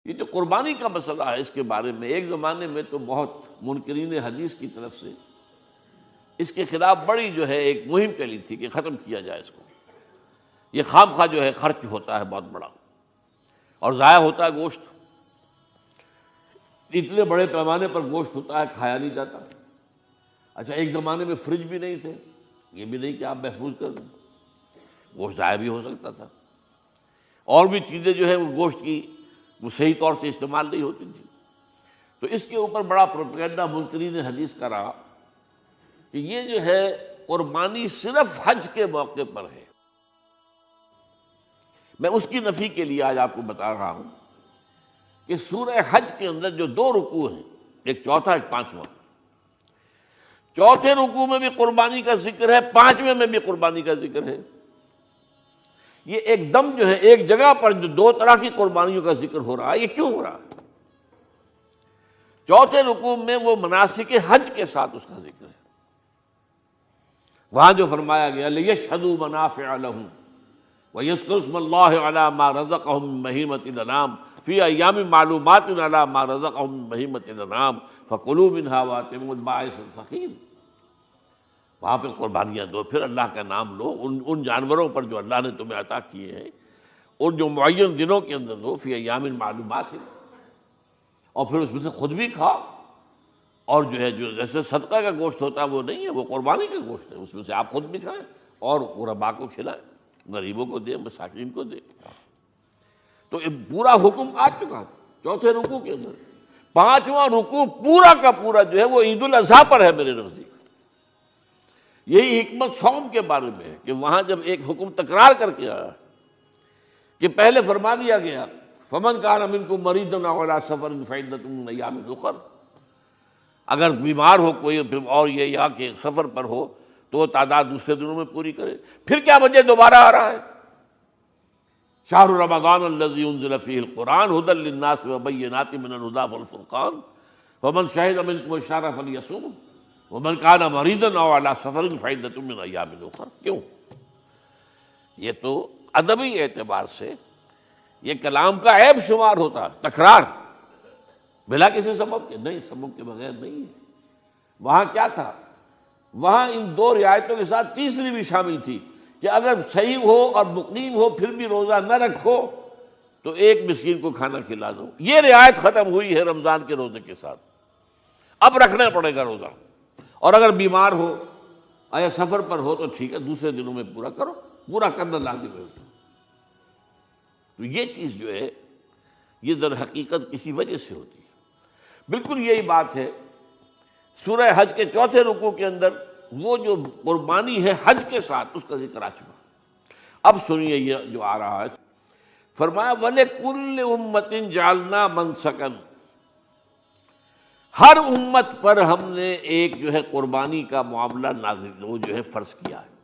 یہ جو قربانی کا مسئلہ ہے اس کے بارے میں ایک زمانے میں تو بہت منکرین حدیث کی طرف سے اس کے خلاف بڑی جو ہے ایک مہم چلی تھی کہ ختم کیا جائے اس کو، یہ خام خواہ جو ہے خرچ ہوتا ہے بہت بڑا اور ضائع ہوتا ہے گوشت، اتنے بڑے پیمانے پر گوشت ہوتا ہے کھایا نہیں جاتا۔ اچھا ایک زمانے میں فریج بھی نہیں تھے، یہ بھی نہیں کہ آپ محفوظ کر دیں، گوشت ضائع بھی ہو سکتا تھا، اور بھی چیزیں جو ہے وہ گوشت کی وہ صحیح طور سے استعمال نہیں ہوتی تھی۔ تو اس کے اوپر بڑا پروپیگنڈا منکرین حدیث کا رہا کہ یہ جو ہے قربانی صرف حج کے موقع پر ہے۔ میں اس کی نفی کے لیے آج آپ کو بتا رہا ہوں کہ سورہ حج کے اندر جو 2 رکوع ہیں، ایک چوتھا ایک پانچواں، چوتھے رکوع میں بھی قربانی کا ذکر ہے، پانچویں میں بھی قربانی کا ذکر ہے۔ یہ ایک دم جو ہے ایک جگہ پر جو 2 طرح کی قربانیوں کا ذکر ہو رہا ہے، یہ کیوں ہو رہا ہے؟ چوتھے رکوع میں وہ مناسک حج کے ساتھ اس کا ذکر ہے، وہاں جو فرمایا گیا لِيَشْهَدُوا مَنَافِعَ لَهُمْ وَيَذْكُرُوا اسْمَ اللَّهِ عَلَىٰ مَا رَزَقَهُم مِّن بَهِيمَةِ الْأَنْعَامِ فِي أَيَّامٍ مَّعْلُومَاتٍ عَلَىٰ مَا رَزَقَهُم مِّن بَهِيمَةِ الْأَنْعَامِ فَكُلُوا مِنْهَا وَأَطْعِمُوا الْبَائِسَ الْفَقِيرَ۔ وہاں پہ قربانیاں دو، پھر اللہ کا نام لو، ان جانوروں پر جو اللہ نے تمہیں عطا کیے ہیں ان جو معین دنوں کے اندر دو، فی ایام معلومات، اور پھر اس میں سے خود بھی کھاؤ، اور جو ہے جو جیسے صدقہ کا گوشت ہوتا ہے وہ نہیں ہے، وہ قربانی کا گوشت ہے، اس میں سے آپ خود بھی کھائیں اور غرباء کو کھلائیں، غریبوں کو دیں، مساکین کو دیں۔ تو یہ پورا حکم آ چکا چوتھے رکوع کے اندر۔ پانچواں رکوع پورا کا پورا جو ہے وہ عید الاضحیٰ پر ہے میرے نزدیک۔ یہی حکمت صوم کے بارے میں ہے کہ وہاں جب ایک حکم تکرار کر کے آیا کہ پہلے فرما دیا گیا فَمَنْ كَانَ مِنْكُمْ مَرِيضًا أَوْ عَلَىٰ سَفَرٍ فَعِدَّةٌ مِّنْ أَيَّامٍ أُخَرَ، اگر بیمار ہو کوئی اور یہ یا کہ سفر پر ہو تو وہ تعداد دوسرے دنوں میں پوری کرے۔ پھر کیا وجہ دوبارہ آ رہا ہے؟ شہر رمضان الذی انزل فیہ القرآن ھدی للناس وبینات من الھدی والفرقان فمن شہد منکم الشہر فلیصمہ ومن کان مریضا او علی سفر فعدۃ من ایام اخر۔ کیوں؟ یہ تو ادبی اعتبار سے یہ کلام کا عیب شمار ہوتا ہے، تکرار بلا کسی سبب کے، نہیں سبب کے بغیر نہیں ہے۔ وہاں کیا تھا؟ وہاں ان 2 رعایتوں کے ساتھ تیسری بھی شامل تھی کہ اگر صحیح ہو اور مقیم ہو پھر بھی روزہ نہ رکھو تو ایک مسکین کو کھانا کھلا دو۔ یہ رعایت ختم ہوئی ہے رمضان کے روزے کے ساتھ، اب رکھنا پڑے گا روزہ، اور اگر بیمار ہو یا سفر پر ہو تو ٹھیک ہے دوسرے دنوں میں پورا کرو، پورا کرنا لازم ہے اس کا۔ تو یہ چیز جو ہے یہ در حقیقت کسی وجہ سے ہوتی ہے۔ بالکل یہی بات ہے سورہ حج کے چوتھے رکوع کے اندر، وہ جو قربانی ہے حج کے ساتھ اس کا ذکر آ چکا۔ اب سنیے یہ جو آ رہا ہے، فرمایا وَلِكُلِّ أُمَّةٍ جَعَلْنَا مَنسَكًا، ہر امت پر ہم نے ایک جو ہے قربانی کا معاملہ نازل وہ جو ہے فرض کیا ہے۔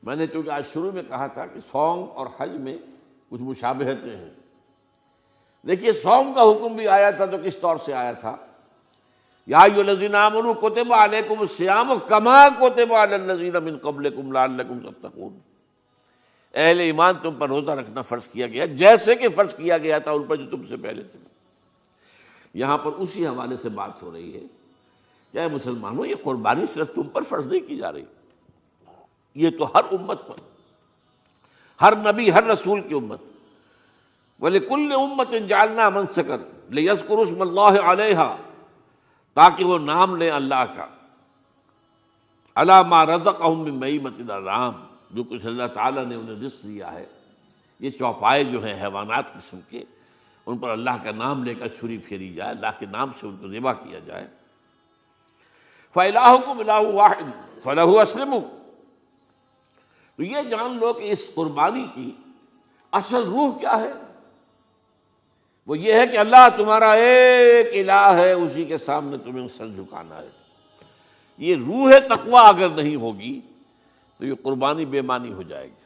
میں نے چونکہ آج شروع میں کہا تھا کہ صوم اور حج میں کچھ مشابہتیں ہیں۔ دیکھیے صوم کا حکم بھی آیا تھا تو کس طور سے آیا تھا؟ یا ایھا الذین آمنوا کتب علیکم الصیام کما کتب علی الذین من قبلکم لعلکم تتقون، اہل ایمان تم پر روزہ رکھنا فرض کیا گیا جیسے کہ فرض کیا گیا تھا ان پر جو تم سے پہلے تھے۔ یہاں پر اسی حوالے سے بات ہو رہی ہے کہ اے مسلمانوں، یہ قربانی صرف تم پر فرض نہیں کی جا رہی، یہ تو ہر امت پر، ہر نبی ہر رسول کی امت۔ وَلِكُلِّ أُمَّةٍ جَعَلْنَا مَنسَكًا لِيَذْكُرُوا اسْمَ اللَّهِ عَلَيْهَا، تاکہ وہ نام لیں اللہ کا، عَلَىٰ مَا رَزَقَهُم مِّن بَهِیمَةِ الْأَنْعَامِ، جو کچھ اللہ تعالیٰ نے انہیں رزق دیا ہے۔ یہ چوپائے جو ہیں حیوانات قسم کے، ان پر اللہ کا نام لے کر چھری پھیری جائے، اللہ کے نام سے ان کو ذبح کیا جائے۔ فَإِلَٰهُكُمْ إِلَٰهٌ وَاحِدٌ فَلَهُ أَسْلِمُوا، تو یہ جان لو کہ اس قربانی کی اصل روح کیا ہے؟ وہ یہ ہے کہ اللہ تمہارا ایک الہ ہے، اسی کے سامنے تمہیں سر جھکانا ہے۔ یہ روح تقویٰ اگر نہیں ہوگی تو یہ قربانی بے معنی ہو جائے گی۔